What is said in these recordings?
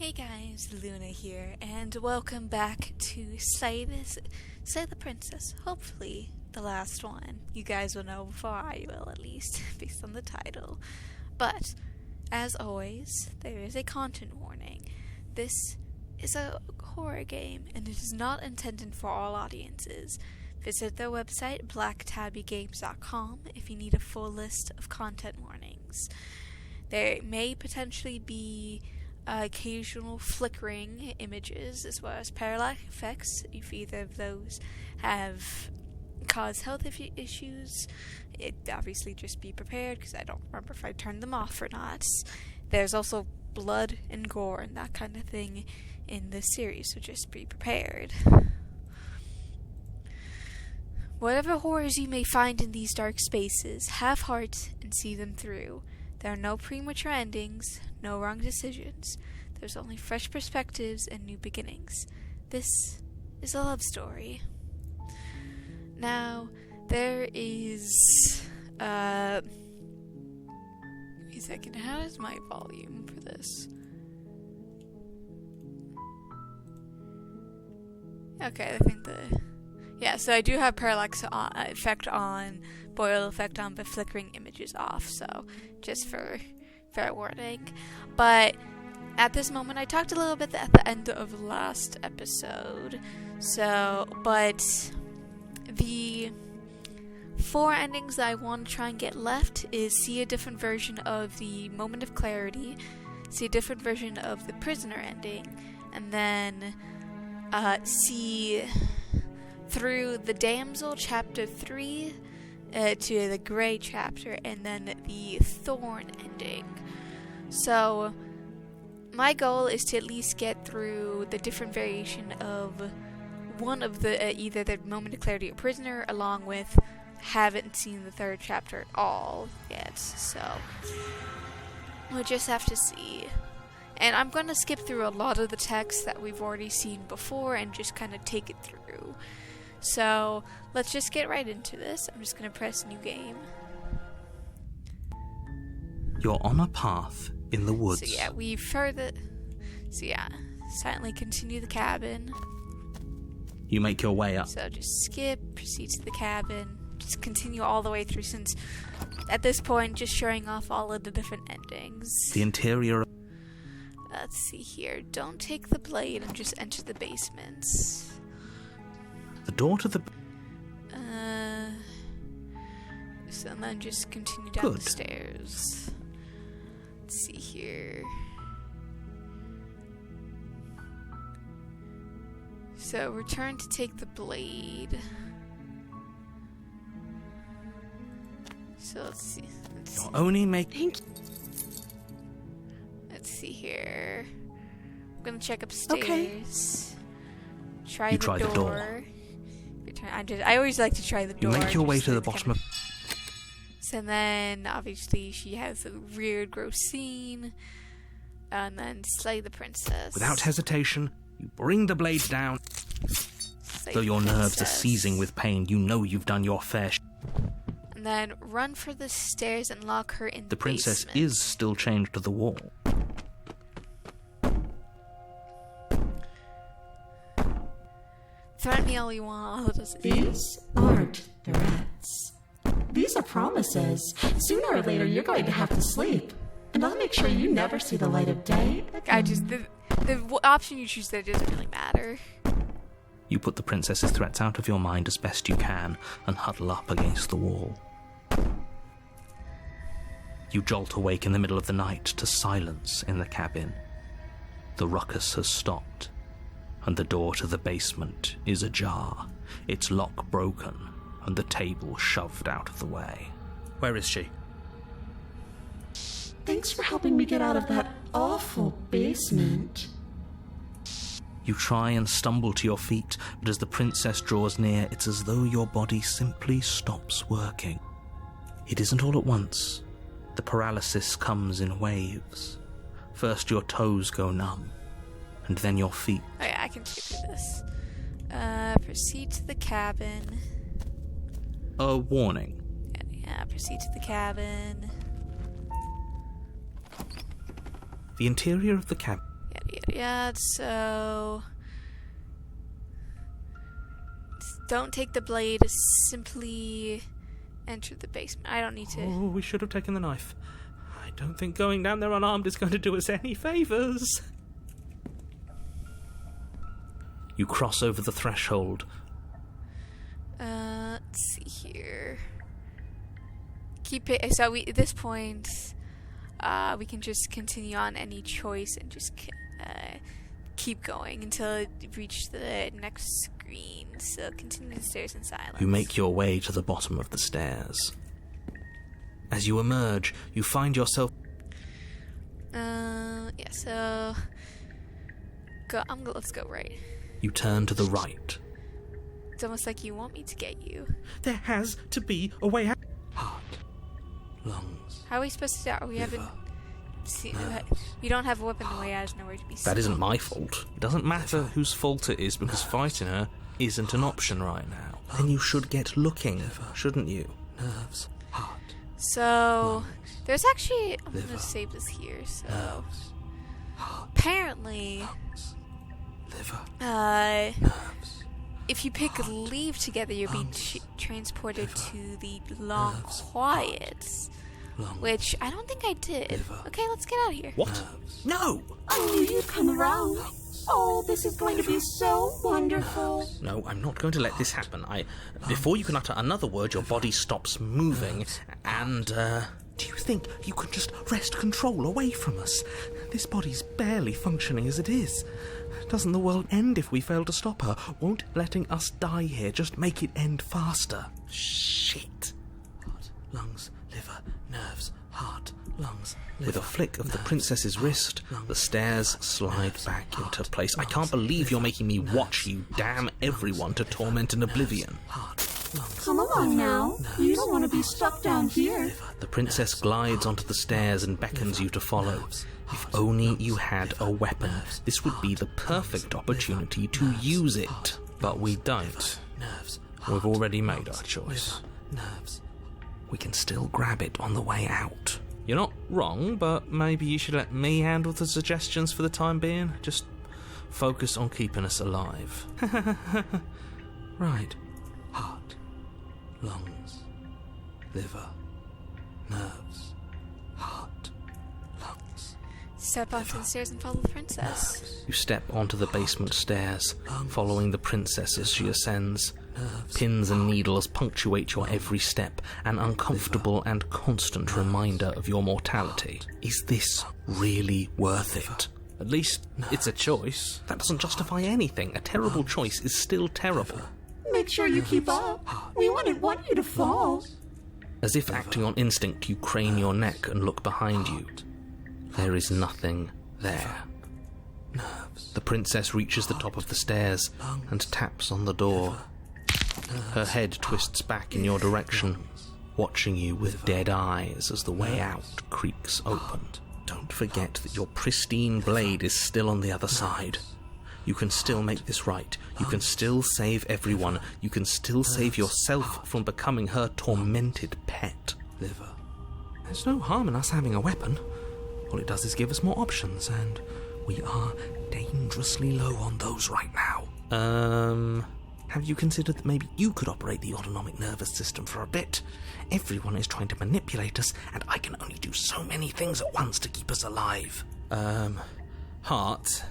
Hey guys, Luna here, and welcome back to Slay the Princess. Hopefully, the last one. You guys will know before I will, at least, based on the title. But, as always, there is a content warning. This is a horror game, and it is not intended for all audiences. Visit their website, blacktabbygames.com, if you need a full list of content warnings. There may potentially be occasional flickering images as well as parallax effects. If either of those have caused health issues, obviously just be prepared, because I don't remember if I turned them off or not. There's also blood and gore and that kind of thing in this series, so just be prepared. Whatever horrors you may find in these dark spaces, have heart and see them through. There are no premature endings, no wrong decisions. There's only fresh perspectives and new beginnings. This is a love story. Now, there is, wait a second, how is my volume for this? Okay, I think so I do have parallax effect on, boil effect on, but flickering images off, so just for fair warning. But at this moment, I talked a little bit at the end of last episode, but the 4 endings that I want to try and get left is see a different version of the Moment of Clarity, see a different version of the Prisoner ending, and then see through the Damsel chapter 3 to the Grey chapter, and then the Thorn ending. So my goal is to at least get through the different variation of one of the either the Moment of Clarity or Prisoner, along with haven't seen the 3rd chapter at all yet, so we'll just have to see. And I'm going to skip through a lot of the text that we've already seen before and just kind of take it through. So let's just get right into this. I'm just going to press new game. You're on a path in the woods. Silently continue the cabin. You make your way up. So just skip, proceed to the cabin, just continue all the way through, since at this point just showing off all of the different endings. The interior. Let's see here. Don't take the blade and just enter the basement. The door to the... So then just continue down the stairs. Let's see here. So return to take the blade. So let's see. You're only making... Let's see here. I'm gonna check upstairs. Okay. Try the door. I always like to try the door. You make your way to the bottom of... And then, obviously, she has a weird, gross scene. And then slay the princess. Without hesitation, you bring the blade down. Though your nerves are seizing with pain, you know you've done your fair share. And then run for the stairs and lock her in the princess basement. Is still chained to the wall. Threaten me all you want. These aren't threats. These are promises. Sooner or later, you're going to have to sleep. And I'll make sure you never see the light of day. The option you choose there doesn't really matter. You put the princess's threats out of your mind as best you can and huddle up against the wall. You jolt awake in the middle of the night to silence in the cabin. The ruckus has stopped, and the door to the basement is ajar, its lock broken, and the table shoved out of the way. Where is she? Thanks for helping me get out of that awful basement. You try and stumble to your feet, but as the princess draws near, it's as though your body simply stops working. It isn't all at once. The paralysis comes in waves. First your toes go numb, and then your feet. Oh yeah, I can skip through this. Proceed to the cabin. A warning. Yeah, proceed to the cabin. The interior of the cabin. Yada it yet, so don't take the blade, simply enter the basement. I don't need to. Oh, we should have taken the knife. I don't think going down there unarmed is going to do us any favours. You cross over the threshold. Let's see here. Keep it. So at this point, we can just continue on any choice and just keep going until it reaches the next screen. So continue the stairs in silence. You make your way to the bottom of the stairs. As you emerge, you find yourself... Yeah, so... let's go right. You turn to the right. It's almost like you want me to get you. There has to be a way out. Heart. Lungs. How are we supposed to start? We haven't... We don't have a weapon, the way out is nowhere to be seen. That isn't my fault. It doesn't matter whose fault it is, because fighting her isn't an option right now. Then you should get looking, shouldn't you? Nerves. Heart. So, there's actually... I'm going to save this here, so... Apparently... if you pick leave together, you're being transported to the Long Quiets. Which I don't think I did. Okay, let's get out of here. What? No! I knew you'd come around. Oh, this is going to be so wonderful. No, I'm not going to let this happen. Before you can utter another word, your body stops moving, and, do you think you can just wrest control away from us? This body's barely functioning as it is. Doesn't the world end if we fail to stop her? Won't letting us die here just make it end faster? Shit. Heart, lungs, liver, nerves, heart, lungs. With a flick of the princess's wrist, the stairs slide back into place. I can't believe you're making me watch you damn everyone to torment and oblivion. Come along now. You don't want to be stuck down here. The princess glides onto the stairs and beckons you to follow. If only you had a weapon, this would be the perfect opportunity to use it. But we don't. We've already made our choice. We can still grab it on the way out. You're not wrong, but maybe you should let me handle the suggestions for the time being. Just focus on keeping us alive. Right. Heart, lungs, liver, nerves, heart, lungs. Step onto the stairs and follow the princess. You step onto the basement stairs, following the princess as she ascends. Pins and needles punctuate your every step, an uncomfortable and constant reminder of your mortality. Is this really worth it? At least it's a choice. That doesn't justify anything. A terrible choice is still terrible. Make sure you keep up. We wouldn't want you to fall. As if acting on instinct, you crane your neck and look behind you. There is nothing there. The princess reaches the top of the stairs and taps on the door. Her head twists back in your direction, watching you with dead eyes as the way out creaks open. Don't forget that your pristine blade is still on the other side. You can still make this right. You can still save everyone. You can still save yourself from becoming her tormented pet. There's no harm in us having a weapon. All it does is give us more options, and we are dangerously low on those right now. Have you considered that maybe you could operate the autonomic nervous system for a bit? Everyone is trying to manipulate us, and I can only do so many things at once to keep us alive. Heart?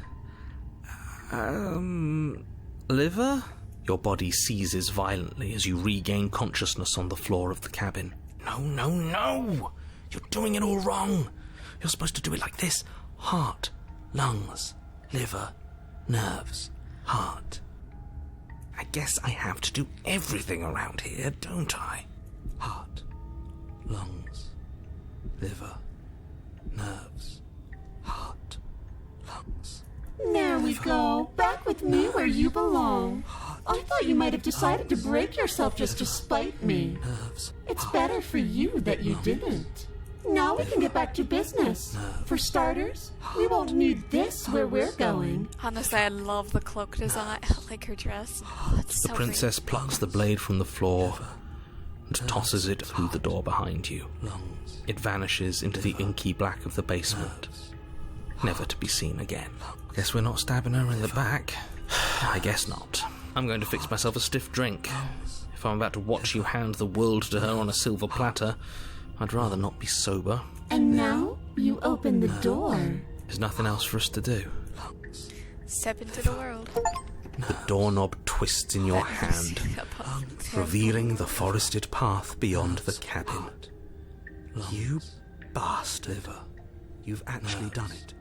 Liver? Your body seizes violently as you regain consciousness on the floor of the cabin. No! You're doing it all wrong. You're supposed to do it like this. Heart, lungs, liver, nerves, heart. I guess I have to do everything around here, don't I? Heart, lungs, liver, nerves, heart, lungs. There we go. Back with me where you belong. I thought you might have decided to break yourself just to spite me. It's better for you that you didn't. Now we can get back to business. For starters, we won't need this where we're going. Honestly, I love the cloak design. I like her dress. Oh, it's The princess plucks the blade from the floor and tosses it through the door behind you. It vanishes into the inky black of the basement, never to be seen again. Guess we're not stabbing her in the back. I guess not. I'm going to fix myself a stiff drink. If I'm about to watch you hand the world to her on a silver platter, I'd rather not be sober. And now you open the door. There's nothing else for us to do. Step into the world. The doorknob twists in your hand, revealing the forested path beyond the cabin. You bastard. You've actually done it.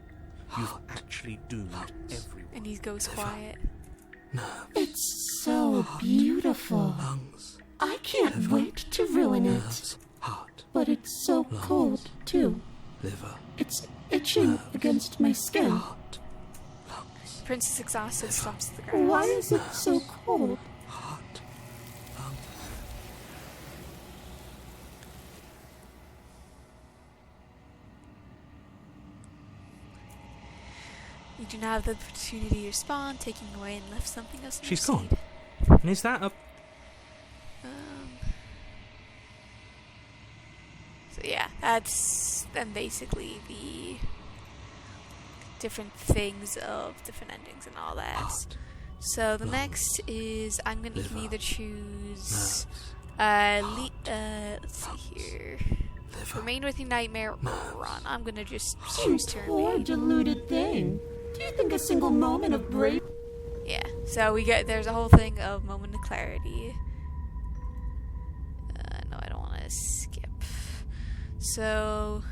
You've actually doomed everyone. And he goes quiet. It's so beautiful. I can't wait to ruin it. Heart, But it's so cold, too. liver, It's itching against my skin. heart, Prince is exhausted, slumps to the ground. Why is it so cold? heart, You do not have the opportunity to respond, taking away and left something else in She's your gone. seat. And is that a... So yeah, that's then basically the different things of different endings and all that. Heart, So the next is you can either choose nerves, let's see here. liver, Remain with your nightmare or run. I'm gonna just You choose to poor remain. deluded thing. Do you think a single moment of brave... Yeah. So there's a whole thing of moment of clarity. No, I don't want to skip. So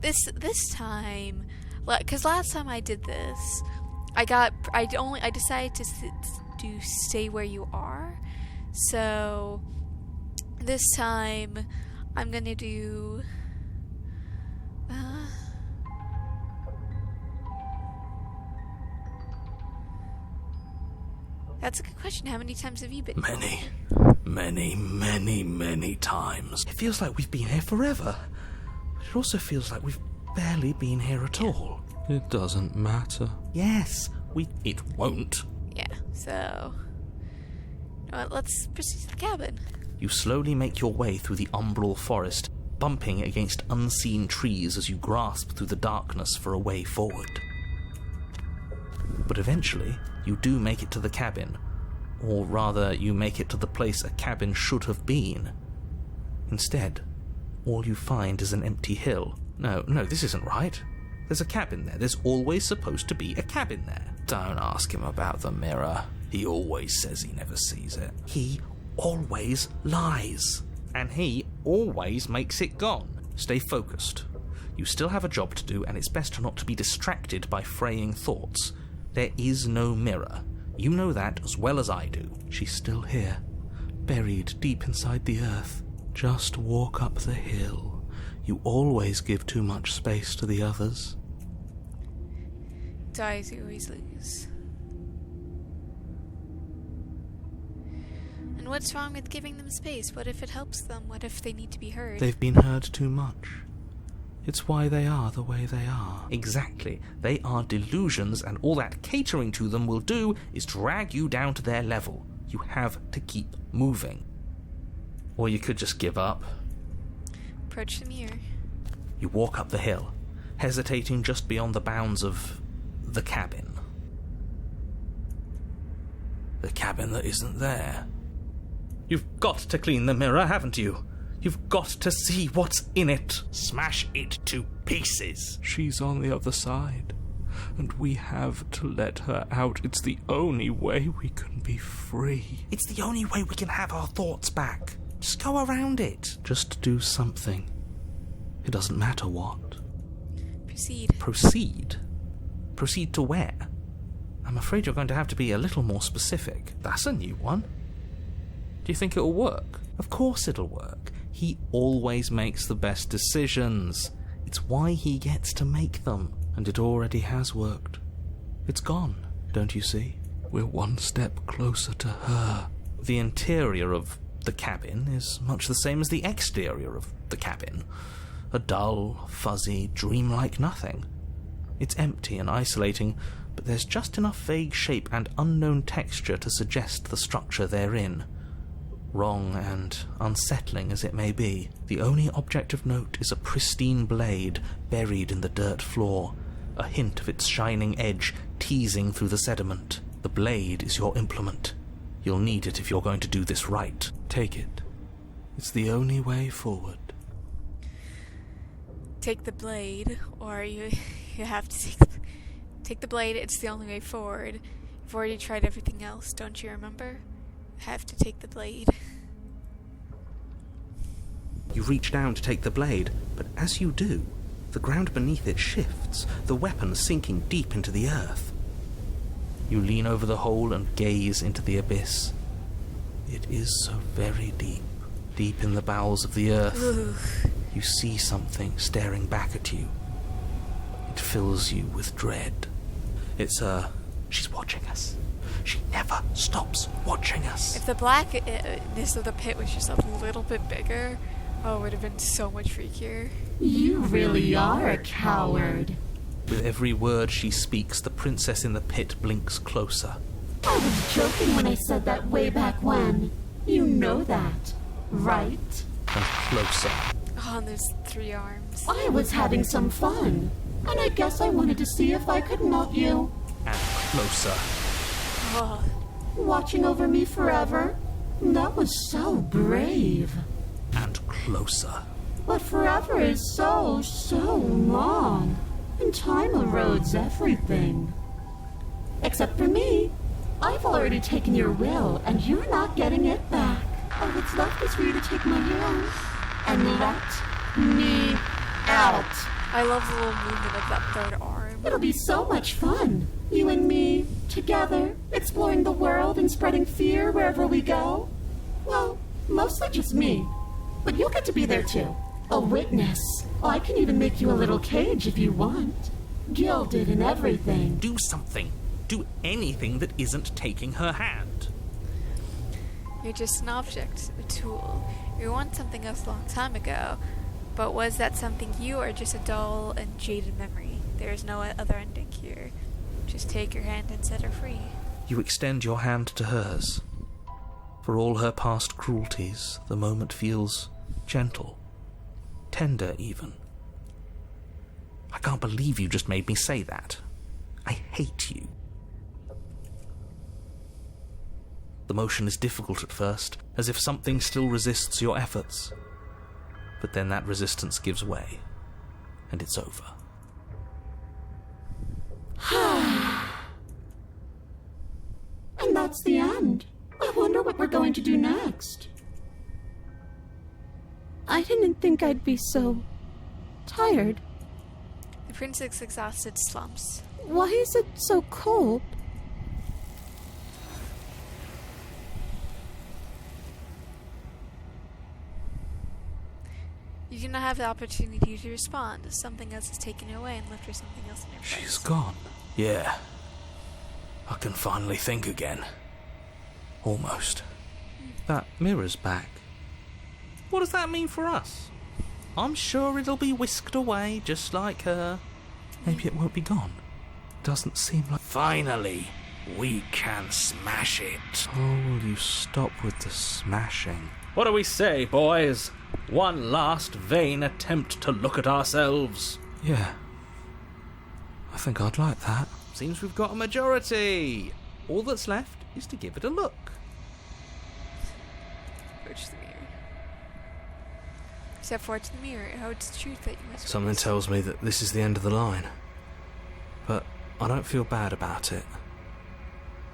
this time, because last time I did this, I decided to stay where you are. So this time I'm gonna do. That's a good question. How many times have you been? Many times. It feels like we've been here forever. But it also feels like we've barely been here at all. It doesn't matter. Yes, it won't. Yeah, so... let's proceed to the cabin. You slowly make your way through the umbral forest, bumping against unseen trees as you grasp through the darkness for a way forward. But eventually, you do make it to the cabin. Or rather, you make it to the place a cabin should have been. Instead, all you find is an empty hill. No, this isn't right. There's a cabin there. There's always supposed to be a cabin there. Don't ask him about the mirror. He always says he never sees it. He always lies. And he always makes it gone. Stay focused. You still have a job to do, and it's best not to be distracted by fraying thoughts. There is no mirror. You know that as well as I do. She's still here, buried deep inside the earth. Just walk up the hill. You always give too much space to the others. Dies, you always lose. And what's wrong with giving them space? What if it helps them? What if they need to be heard? They've been heard too much. It's why they are the way they are. Exactly. They are delusions, and all that catering to them will do is drag you down to their level. You have to keep moving. Or you could just give up. Approach the mirror. You walk up the hill, hesitating just beyond the bounds of the cabin. The cabin that isn't there. You've got to clean the mirror, haven't you? You've got to see what's in it. Smash it to pieces. She's on the other side, and we have to let her out. It's the only way we can be free. It's the only way we can have our thoughts back. Just go around it. Just do something. It doesn't matter what. Proceed. Proceed? Proceed to where? I'm afraid you're going to have to be a little more specific. That's a new one. Do you think it'll work? Of course it'll work. He always makes the best decisions. It's why he gets to make them. And it already has worked. It's gone, don't you see? We're one step closer to her. The interior of the cabin is much the same as the exterior of the cabin. A dull, fuzzy, dreamlike nothing. It's empty and isolating, but there's just enough vague shape and unknown texture to suggest the structure therein. Wrong and unsettling as it may be, the only object of note is a pristine blade buried in the dirt floor, a hint of its shining edge teasing through the sediment. The blade is your implement. You'll need it if you're going to do this right. Take it. It's the only way forward. Take the blade, or you have to take the blade. It's the only way forward. You've already tried everything else, don't you remember? Have to take the blade. You reach down to take the blade, but as you do, the ground beneath it shifts, the weapon sinking deep into the earth. You lean over the hole and gaze into the abyss. It is so very deep, deep in the bowels of the earth. Ugh. You see something staring back at you. It fills you with dread. It's she's watching us. She never stops watching us. If the blackness of the pit was just a little bit bigger, oh, it would have been so much freakier. You really are a coward. With every word she speaks, the princess in the pit blinks closer. I was joking when I said that way back when. You know that, right? And closer. Oh, and there's 3 arms. I was having some fun, and I guess I wanted to see if I could melt you. And closer. Oh, Watching over me forever? That was so brave. And closer. But forever is so long. And time erodes everything. Except for me. I've already taken your will, and you're not getting it back. All that's left is for you to take my hand and let me out. I love the little movement of that 3rd arm. It'll be so much fun. You and me, together, exploring the world and spreading fear wherever we go. Well, mostly just me. But you'll get to be there too. A witness. I can even make you a little cage if you want. Gilded and everything. Do something. Do anything that isn't taking her hand. You're just an object, a tool. You want something else a long time ago, but was that something you, or just a dull and jaded memory? There is no other ending here. Just take her hand and set her free. You extend your hand to hers. For all her past cruelties, the moment feels gentle, tender even. I can't believe you just made me say that. I hate you. The motion is difficult at first, as if something still resists your efforts. But then that resistance gives way, and it's over. And that's the end. I wonder what we're going to do next. I didn't think I'd be so tired. The princess exhausted slumps. Why is it so cold? You do not have the opportunity to respond. Something else is taken away and left for something else in your place. She's gone. Yeah. I can finally think again. Almost. That mirror's back. What does that mean for us? I'm sure it'll be whisked away, just like her. Maybe it won't be gone. Doesn't seem like... Finally, we can smash it. Oh, will you stop with the smashing? What do we say, boys? One last vain attempt to look at ourselves. Yeah. I think I'd like that. Seems we've got a majority. All that's left is to give it a look. Approach the mirror. Step forward to the mirror. It holds the truth that you must Something face. tells me that this is the end of the line. But I don't feel bad about it.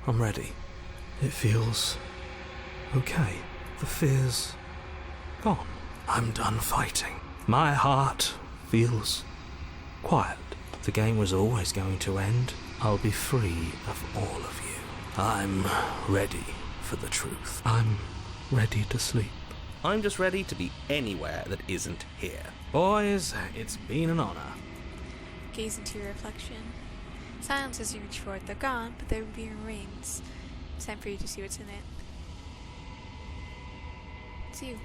I'm ready. It feels okay. The fear's gone. I'm done fighting. My heart feels quiet. The game was always going to end. I'll be free of all of you. I'm ready for the truth. I'm ready to sleep. I'm just ready to be anywhere that isn't here. Boys, it's been an honor. Gaze into your reflection. Silence as you reach for it. They're gone, but there remains. It's time for you to see what's in it. It's you.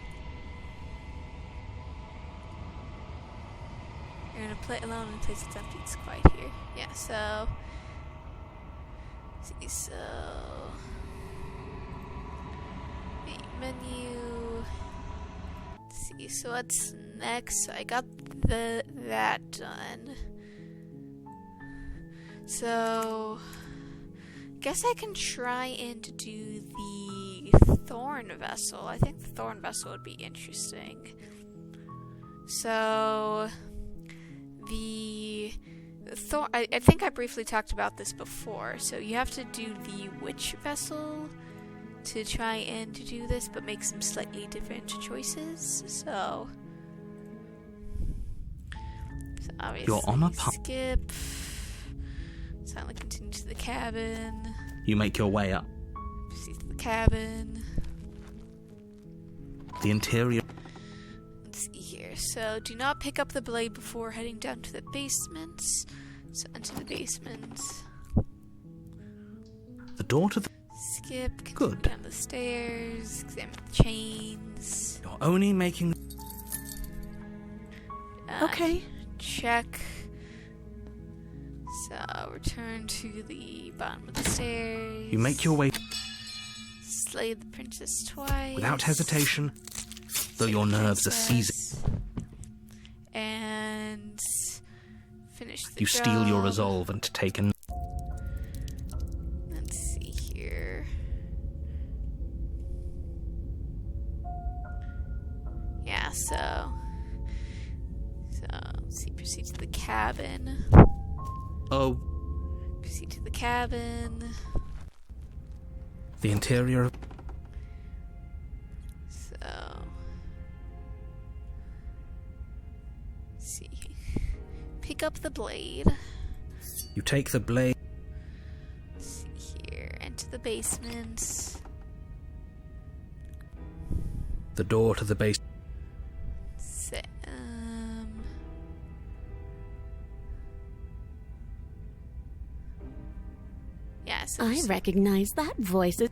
You're gonna play alone in a place that's empty. It's quiet here. Yeah, so... see, so... main menu... Let's see, so what's next? So I got that done. So, guess I can try and do the Thorn Vessel. I think the Thorn Vessel would be interesting. So, I think I briefly talked about this before. So you have to do the Witch Vessel to try and to do this, but make some slightly different choices. So obviously You're on a skip. Silently continue to the cabin. You make your way up. Proceed to the cabin. The interior. Let's see here. So do not pick up the blade before heading down to the basement. So enter the basement. The door to the... Skip. Continue Good. down the stairs. Examine the chains. You're only making... Okay. Check. So return to the bottom of the stairs. You make your way Slay the princess twice. without hesitation, though your nerves are seizing. And finish the You steel your job. resolve and take an... Let's see here. Yeah, so let's see, proceed to the cabin. Oh, Proceed to the cabin. the interior. So let's see. Pick up the blade. You take the blade. Let's see here. Enter the basement. The door to the base. So, yeah, so I just recognize that voice. blah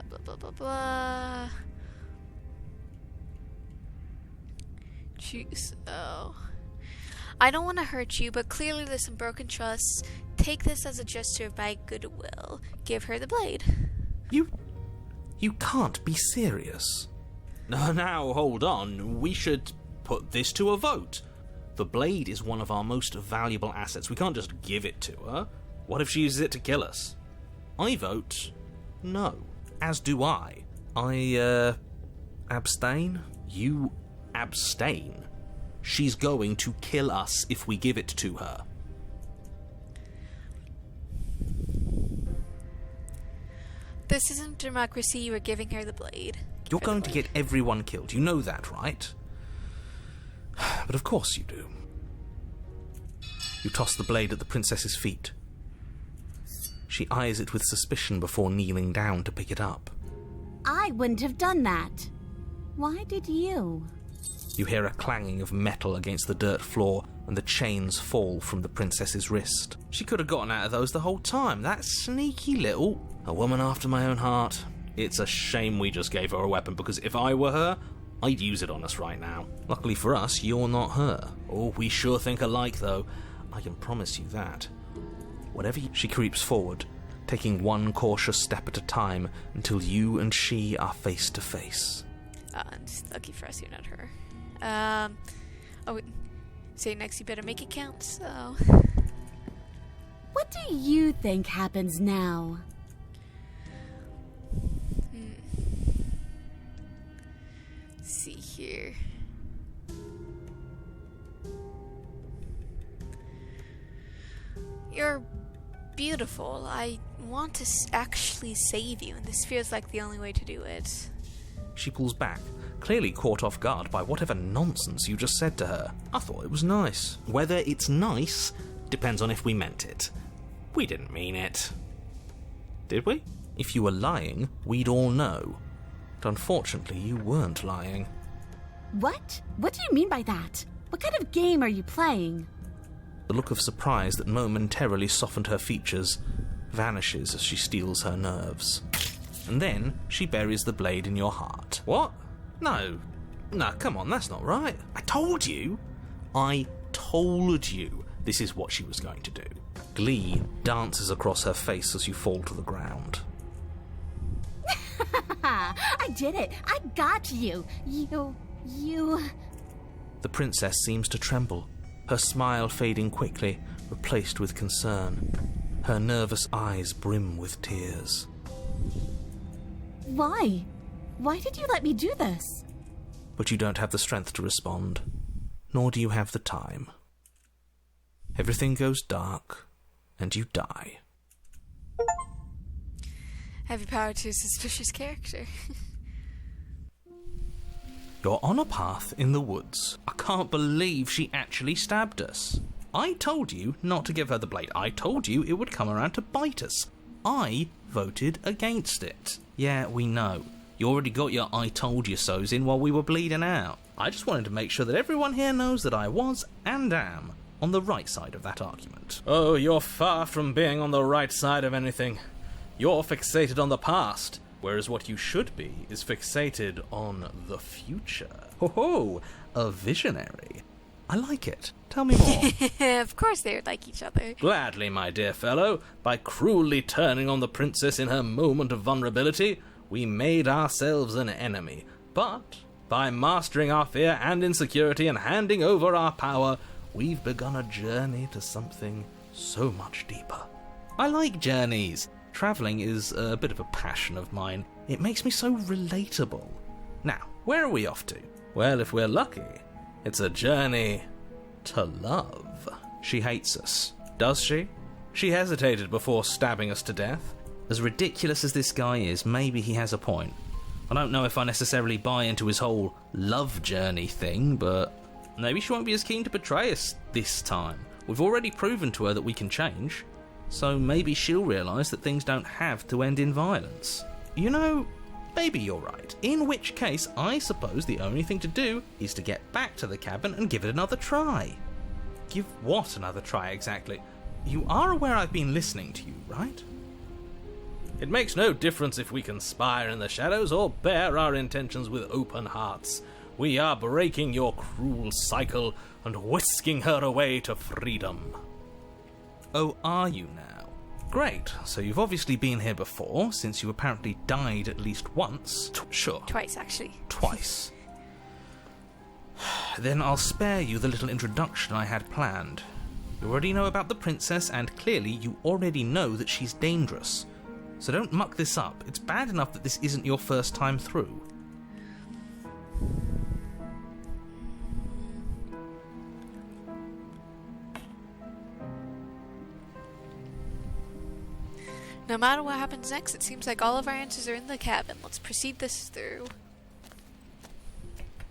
blah blah blah blah. Choose. Oh, I don't want to hurt you, but clearly there's some broken trust. Take this as a gesture of my goodwill. Give her the blade. You can't be serious. Now, hold on. We should put this to a vote. The blade is one of our most valuable assets. We can't just give it to her. What if she uses it to kill us? I vote no. As do I. I, abstain? You abstain. She's going to kill us if we give it to her. This isn't democracy. You are giving her the blade. You're going to get everyone killed. You know that, right? But of course you do. You toss the blade at the princess's feet. She eyes it with suspicion before kneeling down to pick it up. I wouldn't have done that. Why did you? You hear a clanging of metal against the dirt floor, and the chains fall from the princess's wrist. She could have gotten out of those the whole time. That sneaky little... A woman after my own heart. It's a shame we just gave her a weapon, because if I were her, I'd use it on us right now. Luckily for us, you're not her. Oh, we sure think alike, though. I can promise you that. Whatever she creeps forward, taking one cautious step at a time until you and she are face to face. It's lucky for us, you're not her. Say next, you better make it count. So, What do you think happens now? let's see here. You're beautiful. I want to actually save you, and this feels like the only way to do it. She pulls back, clearly caught off guard by whatever nonsense you just said to her. I thought it was nice. Whether it's nice depends on if we meant it. We didn't mean it. Did we? If you were lying, we'd all know. But unfortunately, you weren't lying. What? What do you mean by that? What kind of game are you playing? The look of surprise that momentarily softened her features vanishes as she steels her nerves. And then she buries the blade in your heart. What? No, come on, that's not right. I told you this is what she was going to do. Glee dances across her face as you fall to the ground. I did it. I got you. You... The princess seems to tremble, her smile fading quickly, replaced with concern. Her nervous eyes brim with tears. Why? Why did you let me do this? But you don't have the strength to respond, nor do you have the time. Everything goes dark, and you die. Have your power to a suspicious character. You're on a path in the woods. I can't believe she actually stabbed us. I told you not to give her the blade. I told you it would come around to bite us. I voted against it. Yeah, we know. You already got your I told you so's in while we were bleeding out. I just wanted to make sure that everyone here knows that I was, and am, on the right side of that argument. Oh, you're far from being on the right side of anything. You're fixated on the past, whereas what you should be is fixated on the future. Ho ho! A visionary. I like it. Tell me more. Of course they would like each other. Gladly, my dear fellow. By cruelly turning on the princess in her moment of vulnerability, we made ourselves an enemy. But by mastering our fear and insecurity and handing over our power, we've begun a journey to something so much deeper. I like journeys. Travelling is a bit of a passion of mine. It makes me so relatable. Now, where are we off to? Well, if we're lucky, it's a journey to love. She hates us. Does she? She hesitated before stabbing us to death. As ridiculous as this guy is, maybe he has a point. I don't know if I necessarily buy into his whole love journey thing, but maybe she won't be as keen to betray us this time. We've already proven to her that we can change, so maybe she'll realise that things don't have to end in violence. You know, maybe you're right. In which case, I suppose the only thing to do is to get back to the cabin and give it another try. Give what another try exactly? You are aware I've been listening to you, right? It makes no difference if we conspire in the shadows or bear our intentions with open hearts. We are breaking your cruel cycle and whisking her away to freedom. Oh, are you now? Great, so you've obviously been here before, since you apparently died at least once. Sure. Twice, actually. Twice. Then I'll spare you the little introduction I had planned. You already know about the princess, and clearly you already know that she's dangerous. So don't muck this up. It's bad enough that this isn't your first time through. No matter what happens next, it seems like all of our answers are in the cabin. Let's proceed this through.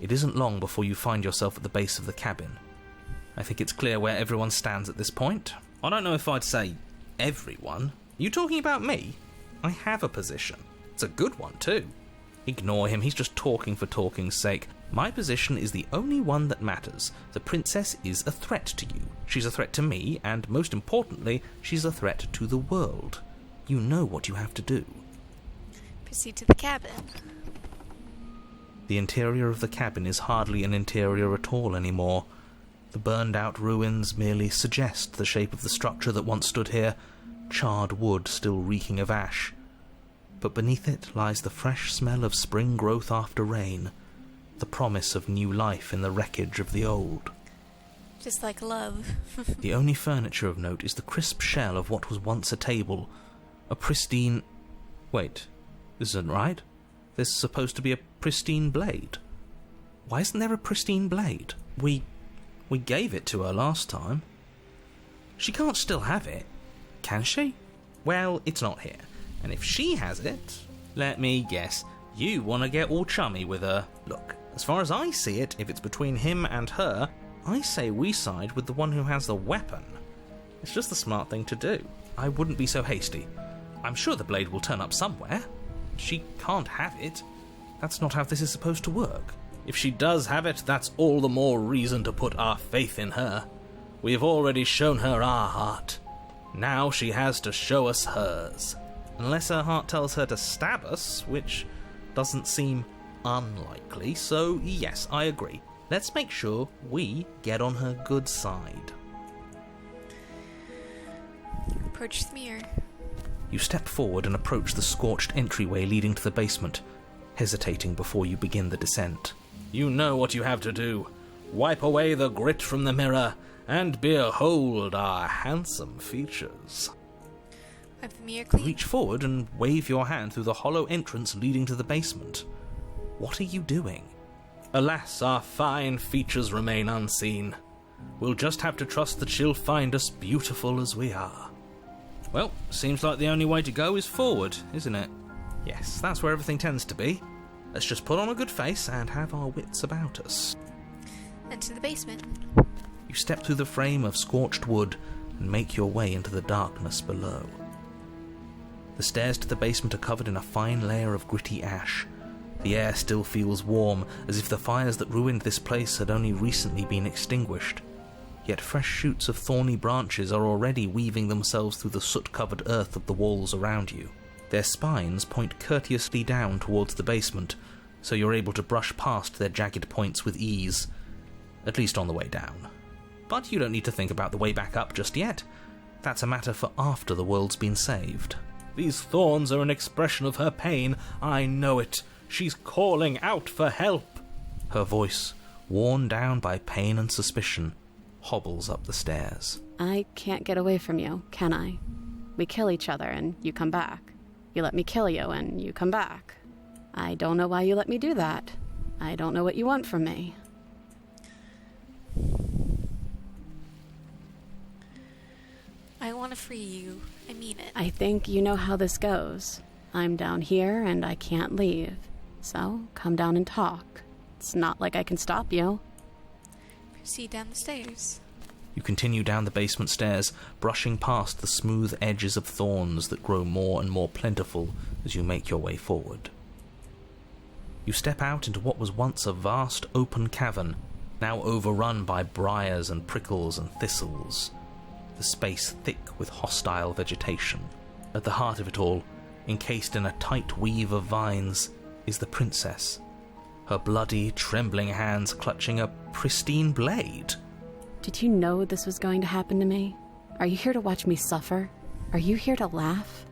It isn't long before you find yourself at the base of the cabin. I think it's clear where everyone stands at this point. I don't know if I'd say everyone. You talking about me? I have a position. It's a good one, too. Ignore him, he's just talking for talking's sake. My position is the only one that matters. The princess is a threat to you. She's a threat to me, and most importantly, she's a threat to the world. You know what you have to do. Proceed to the cabin. The interior of the cabin is hardly an interior at all anymore. The burned-out ruins merely suggest the shape of the structure that once stood here, charred wood still reeking of ash. But beneath it lies the fresh smell of spring growth after rain, the promise of new life in the wreckage of the old. Just like love. The only furniture of note is the crisp shell of what was once a table, a pristine... Wait, this isn't right. There's supposed to be a pristine blade. Why isn't there a pristine blade? We gave it to her last time. She can't still have it, can she? Well, it's not here. And if she has it, let me guess, you want to get all chummy with her. Look, as far as I see it, if it's between him and her, I say we side with the one who has the weapon. It's just the smart thing to do. I wouldn't be so hasty. I'm sure the blade will turn up somewhere. She can't have it. That's not how this is supposed to work. If she does have it, that's all the more reason to put our faith in her. We've already shown her our heart. Now she has to show us hers. Unless her heart tells her to stab us, which doesn't seem unlikely, so yes, I agree. Let's make sure we get on her good side. Approach the mirror. You step forward and approach the scorched entryway leading to the basement, hesitating before you begin the descent. You know what you have to do. Wipe away the grit from the mirror, and behold our handsome features. Wipe the mirror clean. Reach forward and wave your hand through the hollow entrance leading to the basement. What are you doing? Alas, our fine features remain unseen. We'll just have to trust that she'll find us beautiful as we are. Well, seems like the only way to go is forward, isn't it? Yes, that's where everything tends to be. Let's just put on a good face and have our wits about us. Into the basement. You step through the frame of scorched wood and make your way into the darkness below. The stairs to the basement are covered in a fine layer of gritty ash. The air still feels warm, as if the fires that ruined this place had only recently been extinguished. Yet fresh shoots of thorny branches are already weaving themselves through the soot-covered earth of the walls around you. Their spines point courteously down towards the basement, so you're able to brush past their jagged points with ease, at least on the way down. But you don't need to think about the way back up just yet. That's a matter for after the world's been saved. These thorns are an expression of her pain. I know it. She's calling out for help. Her voice, worn down by pain and suspicion, hobbles up the stairs. I can't get away from you, can I? We kill each other and you come back. You let me kill you and you come back. I don't know why you let me do that. I don't know what you want from me. I want to free you. I mean it. I think you know how this goes. I'm down here and I can't leave. So, come down and talk. It's not like I can stop you. Proceed down the stairs. You continue down the basement stairs, brushing past the smooth edges of thorns that grow more and more plentiful as you make your way forward. You step out into what was once a vast open cavern, now overrun by briars and prickles and thistles, the space thick with hostile vegetation. At the heart of it all, encased in a tight weave of vines, is the princess, her bloody, trembling hands clutching a pristine blade. Did you know this was going to happen to me? Are you here to watch me suffer? Are you here to laugh?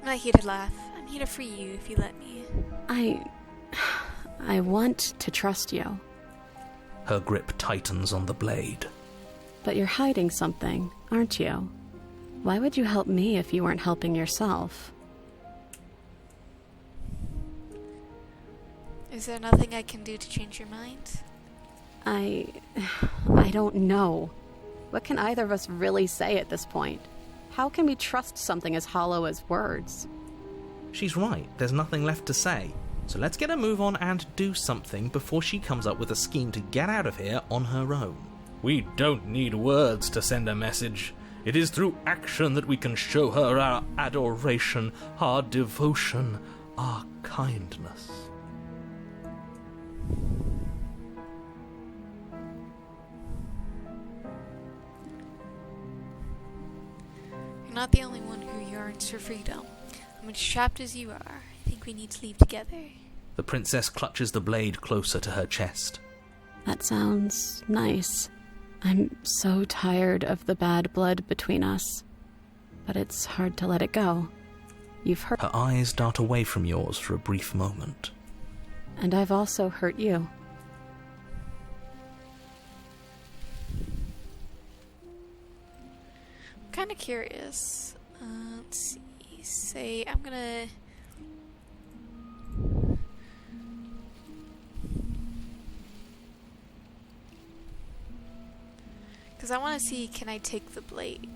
I'm not here to laugh. I'm here to free you if you let me. I want to trust you. Her grip tightens on the blade. But you're hiding something, aren't you? Why would you help me if you weren't helping yourself? Is there nothing I can do to change your mind? I don't know. What can either of us really say at this point? How can we trust something as hollow as words? She's right, there's nothing left to say. So let's get a move on and do something before she comes up with a scheme to get out of here on her own. We don't need words to send a message. It is through action that we can show her our adoration, our devotion, our kindness. You're not the only one who yearns for freedom. I'm as trapped as you are. I think we need to leave together. The princess clutches the blade closer to her chest. That sounds nice. I'm so tired of the bad blood between us. But it's hard to let it go. You've hurt... Her eyes dart away from yours for a brief moment. And I've also hurt you. I'm kind of curious. Let's see. Say, I'm gonna... Because I want to see, can I take the blade?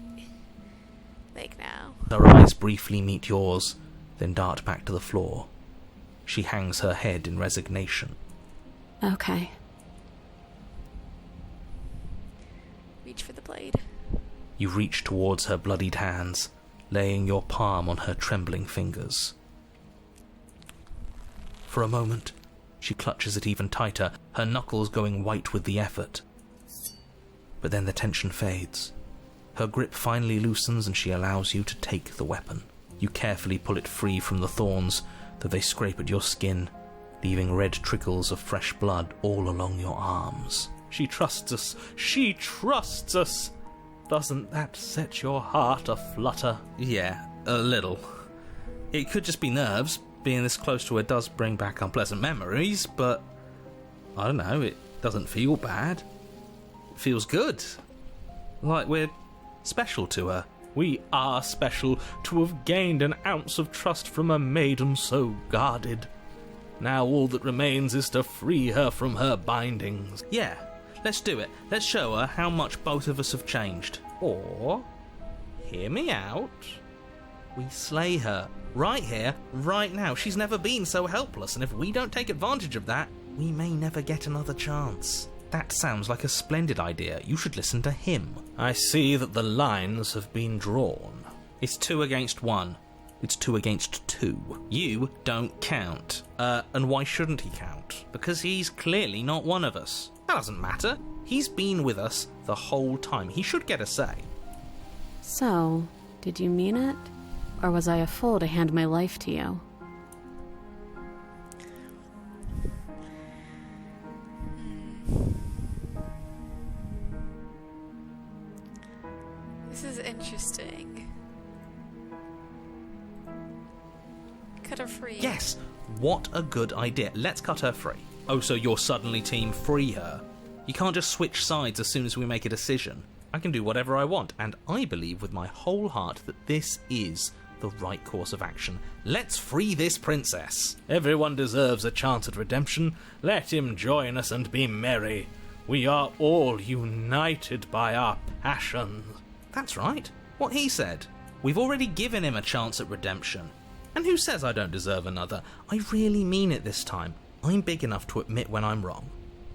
Like now. Her eyes briefly meet yours, then dart back to the floor. She hangs her head in resignation. Okay. Reach for the blade. You reach towards her bloodied hands, laying your palm on her trembling fingers. For a moment, she clutches it even tighter, her knuckles going white with the effort. But then the tension fades. Her grip finally loosens and she allows you to take the weapon. You carefully pull it free from the thorns, though they scrape at your skin, leaving red trickles of fresh blood all along your arms. She trusts us. She trusts us. Doesn't that set your heart aflutter? Yeah, a little. It could just be nerves. Being this close to her does bring back unpleasant memories, but I don't know, it doesn't feel bad. It feels good. Like we're special to her. We are special to have gained an ounce of trust from a maiden so guarded. Now all that remains is to free her from her bindings. Yeah, let's do it. Let's show her how much both of us have changed. Or, hear me out, We slay her. Right here, right now. She's never been so helpless, and if we don't take advantage of that, we may never get another chance. That sounds like a splendid idea. You should listen to him. I see that the lines have been drawn. It's 2 against 1. It's 2 against 2. You don't count. And why shouldn't he count? Because he's clearly not one of us. That doesn't matter. He's been with us the whole time. He should get a say. So, did you mean it? Or was I a fool to hand my life to you? This is interesting. Cut her free. Yes, what a good idea. Let's cut her free. Oh, so you're suddenly team free her? You can't just switch sides as soon as we make a decision. I can do whatever I want, and I believe with my whole heart that this is the right course of action. Let's free this princess. Everyone deserves a chance at redemption. Let him join us and be merry. We are all united by our passions. That's right. What he said. We've already given him a chance at redemption. And who says I don't deserve another? I really mean it this time. I'm big enough to admit when I'm wrong.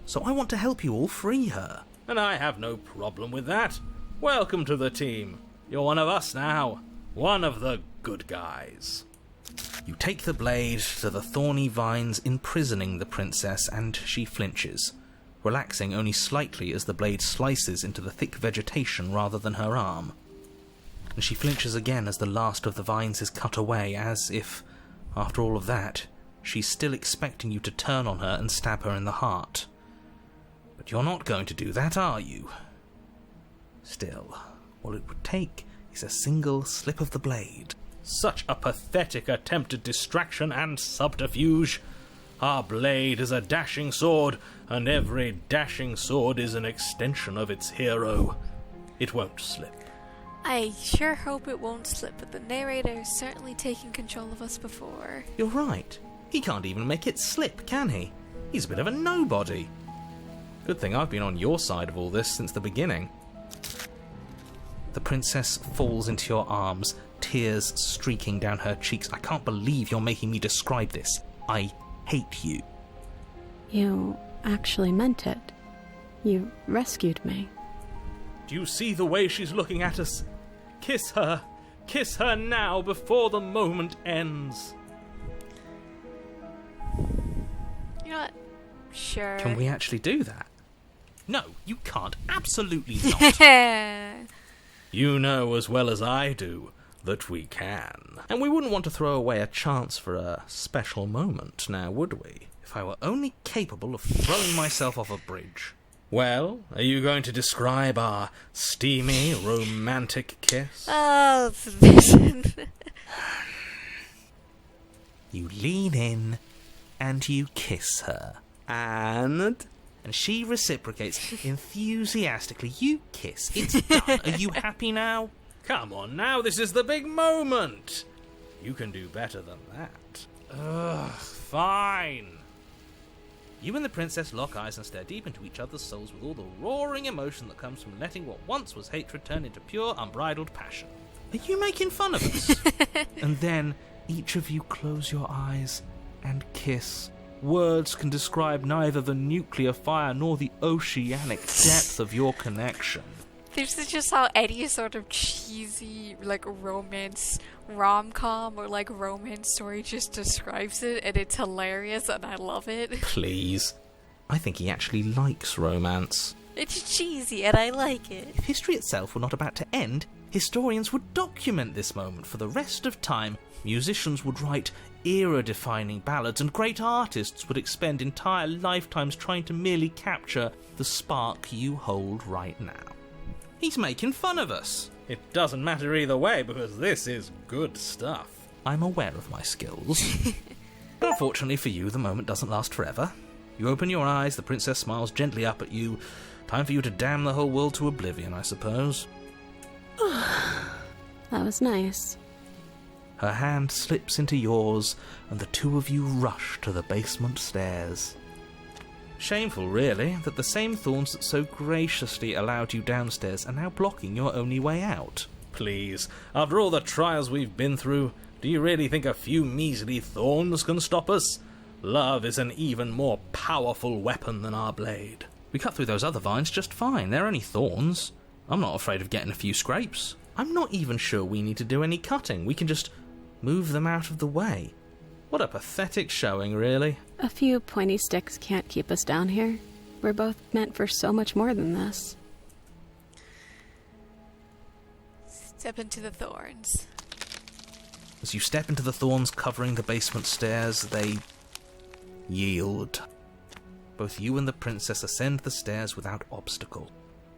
So I want to help you all free her. And I have no problem with that. Welcome to the team. You're one of us now. One of the good guys. You take the blade to the thorny vines imprisoning the princess, and she flinches, relaxing only slightly as the blade slices into the thick vegetation rather than her arm. And she flinches again as the last of the vines is cut away, as if, after all of that, she's still expecting you to turn on her and stab her in the heart. But you're not going to do that, are you? Still, all it would take is a single slip of the blade. Such a pathetic attempt at distraction and subterfuge. Our blade is a dashing sword, and every dashing sword is an extension of its hero. It won't slip. I sure hope it won't slip, but the narrator has certainly taken control of us before. You're right. He can't even make it slip, can he? He's a bit of a nobody. Good thing I've been on your side of all this since the beginning. The princess falls into your arms, tears streaking down her cheeks. I can't believe you're making me describe this. I hate you. You actually meant it. You rescued me. Do you see the way she's looking at us? Kiss her. Kiss her now before the moment ends. You're not sure. Can we actually do that? No, you can't. Absolutely not. You know as well as I do that we can. And we wouldn't want to throw away a chance for a special moment, now would we? If I were only capable of throwing myself off a bridge. Well, are you going to describe our steamy, romantic kiss? Oh, it's a vision. You lean in and you kiss her. And she reciprocates enthusiastically. You kiss. It's done. Are you happy now? Come on now, this is the big moment. You can do better than that. Fine. You and the princess lock eyes and stare deep into each other's souls with all the roaring emotion that comes from letting what once was hatred turn into pure, unbridled passion. Are you making fun of us? And then each of you close your eyes and kiss. Words can describe neither the nuclear fire nor the oceanic depth of your connection. This is just how any sort of cheesy, like, romance rom-com or, like, romance story just describes it, and it's hilarious, and I love it. Please. I think he actually likes romance. It's cheesy, and I like it. If history itself were not about to end, historians would document this moment for the rest of time. Musicians would write era-defining ballads, and great artists would expend entire lifetimes trying to merely capture the spark you hold right now. He's making fun of us. It doesn't matter either way, because this is good stuff. I'm aware of my skills. But unfortunately for you, the moment doesn't last forever. You open your eyes, the princess smiles gently up at you. Time for you to damn the whole world to oblivion, I suppose. That was nice. Her hand slips into yours, and the two of you rush to the basement stairs. Shameful, really, that the same thorns that so graciously allowed you downstairs are now blocking your only way out. Please, after all the trials we've been through, do you really think a few measly thorns can stop us? Love is an even more powerful weapon than our blade. We cut through those other vines just fine. They're only thorns. I'm not afraid of getting a few scrapes. I'm not even sure we need to do any cutting. We can just move them out of the way. What a pathetic showing, really. A few pointy sticks can't keep us down here. We're both meant for so much more than this. Step into the thorns. As you step into the thorns covering the basement stairs, they yield. Both you and the princess ascend the stairs without obstacle.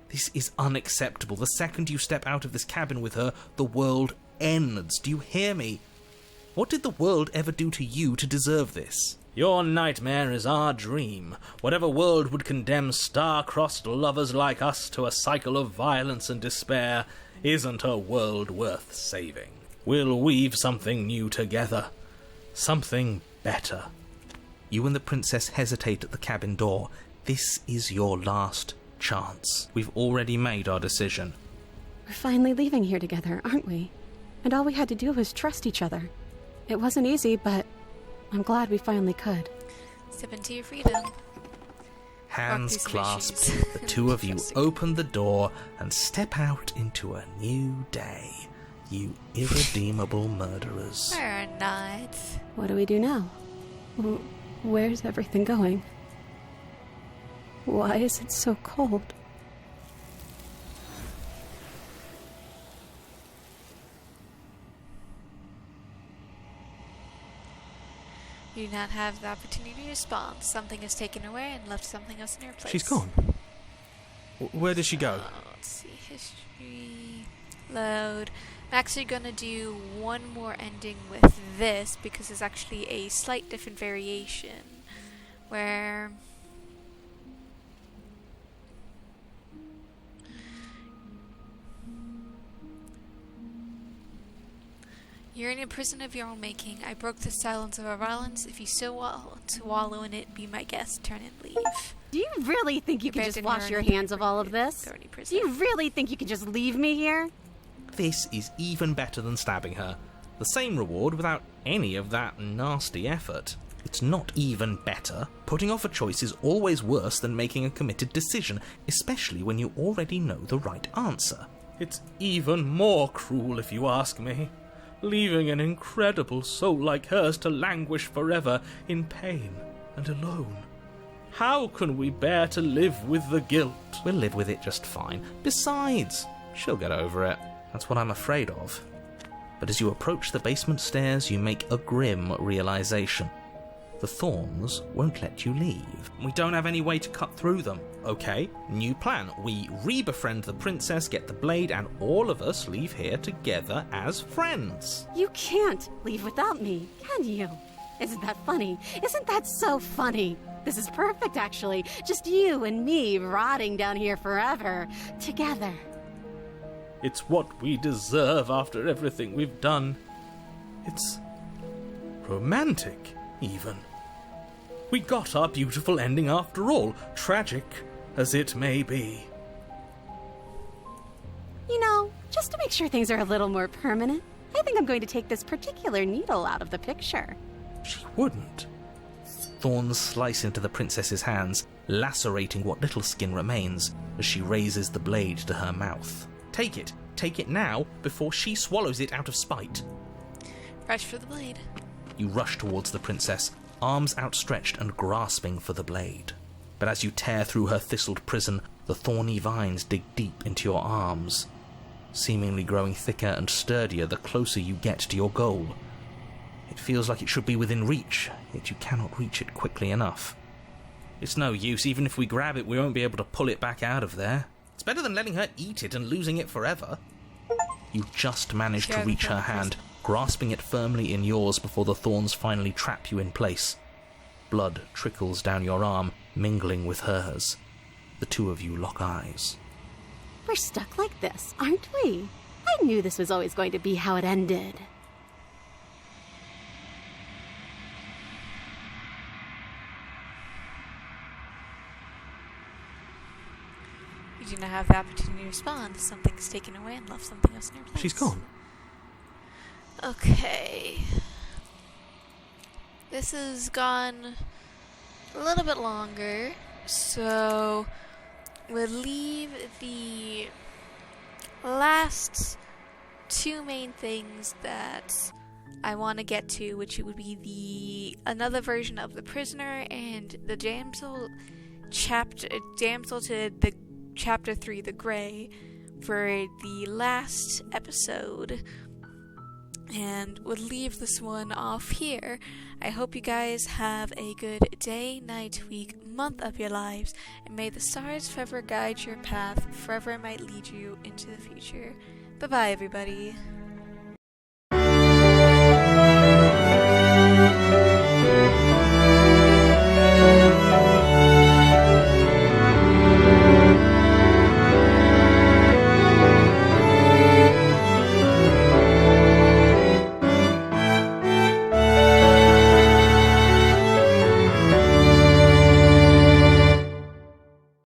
This is unacceptable. The second you step out of this cabin with her, the world ends. Do you hear me? What did the world ever do to you to deserve this? Your nightmare is our dream. Whatever world would condemn star-crossed lovers like us to a cycle of violence and despair isn't a world worth saving. We'll weave something new together. Something better. You and the princess hesitate at the cabin door. This is your last chance. We've already made our decision. We're finally leaving here together, aren't we? And all we had to do was trust each other. It wasn't easy, but I'm glad we finally could. Step into your freedom. Hands Rock, paper, clasped, scissors. the two of you Interesting. open the door and step out into a new day. You irredeemable murderers. We're not. What do we do now? Where's everything going? Why is it so cold? You do not have the opportunity to respond. Something is taken away and left something else in your place. She's gone. Where did she go? Let's see. History. Load. I'm actually going to do one more ending with this because it's actually a slight different variation where you're in a prison of your own making. I broke the silence of our violence. If you still want to wallow in it, be my guest. Turn and leave. Do you really think you can just wash your hands of all of this? Do you really think you can just leave me here? This is even better than stabbing her. The same reward without any of that nasty effort. It's not even better. Putting off a choice is always worse than making a committed decision, especially when you already know the right answer. It's even more cruel if you ask me. Leaving an incredible soul like hers to languish forever in pain and alone. How can we bear to live with the guilt? We'll live with it just fine. Besides, she'll get over it. That's what I'm afraid of. But as you approach the basement stairs, you make a grim realization. The thorns won't let you leave. We don't have any way to cut through them. Okay, new plan. We re-befriend the princess, get the blade, and all of us leave here together as friends. You can't leave without me, can you? Isn't that funny? Isn't that so funny? This is perfect, actually. Just you and me rotting down here forever, together. It's what we deserve after everything we've done. It's romantic, even. We got our beautiful ending after all, tragic as it may be. You know, just to make sure things are a little more permanent, I think I'm going to take this particular needle out of the picture. She wouldn't. Thorns slice into the princess's hands, lacerating what little skin remains as she raises the blade to her mouth. Take it. Take it now, before she swallows it out of spite. Rush for the blade. You rush towards the princess, arms outstretched and grasping for the blade. But as you tear through her thistled prison, the thorny vines dig deep into your arms, seemingly growing thicker and sturdier the closer you get to your goal. It feels like it should be within reach, yet you cannot reach it quickly enough. It's no use. Even if we grab it, we won't be able to pull it back out of there. It's better than letting her eat it and losing it forever. You just manage to reach her hand, grasping it firmly in yours before the thorns finally trap you in place. Blood trickles down your arm, mingling with hers. The two of you lock eyes. We're stuck like this, aren't we? I knew this was always going to be how it ended. You do not have the opportunity to respond. Something's taken away and left something else in your place. She's gone. Okay. This has gone a little bit longer, so we'll leave the last two main things that I want to get to, which would be another version of the prisoner and the damsel to the chapter 3, the Grey, for the last episode. And we'll leave this one off here. I hope you guys have a good day, night, week, month of your lives, and may the stars forever guide your path, forever might lead you into the future. Bye-bye, everybody.